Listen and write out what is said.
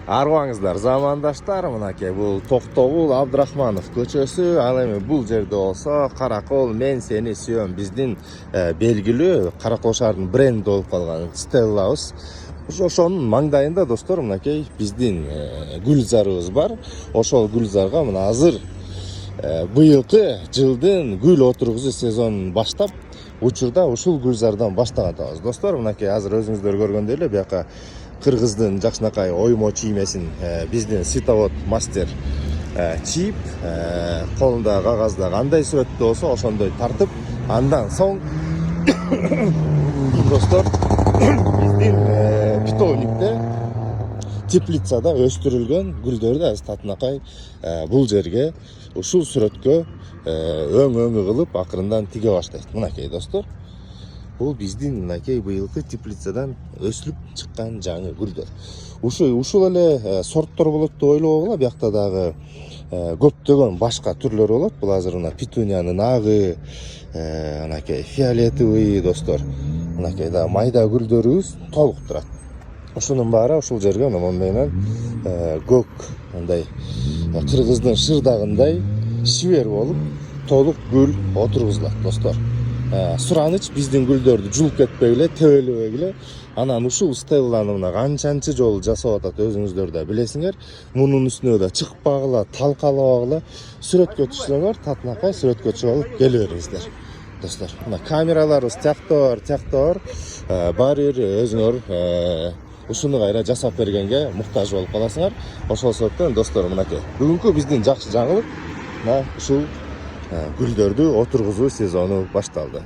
Арбаңыздар, замандаштар, мынакей бул Токтогул Абдрахманов көчөсү. Ал эми бул жерде болсо Каракол мен сени сүйөм биздин белгилүү Каракол шаарынын бренди болуп калган Стеллабыз. Ошонун маңдайында достор мынакей биздин гүлзарыбыз бар. Ошол гүлзарга мына азыр быйылкы жылдын гүл отургузуу сезонун баштап учурда ушул гүлзардан баштаган атабыз. Достор мынакей азыр өзүңүздөр көргөндөй эле бияка кыргыздын жакшынакай оймо чиймесин биздин световод мастер чийип, колунда кагазда кандай сүрөттө болсо ошондой тартып, андан соң достор биздин питомникте теплицада өстүрүлгөн гүлдөрдү азыр татынакай бул жерге ушул сүрөткө өң кылып акырындан тиге баштайт. Мынакей достор, бул биздин мынакей быйылкы теплицадан өсүлүп чыккан жаңы гүлдөр. Ушул эле сорттор болот деп ойлобогула, биякта дагы көптөгөн башка түрлөр болот. Бул азыр мына петуниянын агы, мынакей фиолетовый достор. Мынакей да майда гүлдөрүбүз толук турат. Ушунун баары ушул жерге моундай менен көк мындай кыргыздын шырдагындай шибер болуп толук гүл отургузулат достор. Сураныч биздин гүлдөрдү жулуп кетпей эле, тебелебей эле. Анан ушул стелланы мына канчанчы жолу жасап атат өзүңүздөр да билесиңер. Мунун үстүнө да чыкпагыла, талкалабагыла, сүрөткө түшсөңөр, татынакай сүрөткө чыгып алып келе бериңиздер. Достор, мына камераларыбыз тияктор, баары бир өзүңөр ушуну кайра жасап бергенге муктаж болуп каласыңар. Ошол себептен достор мынакей бүгүнкү биздин жакшы жаңылык мына ушул гүлдөрдү отургузуу сезону башталды.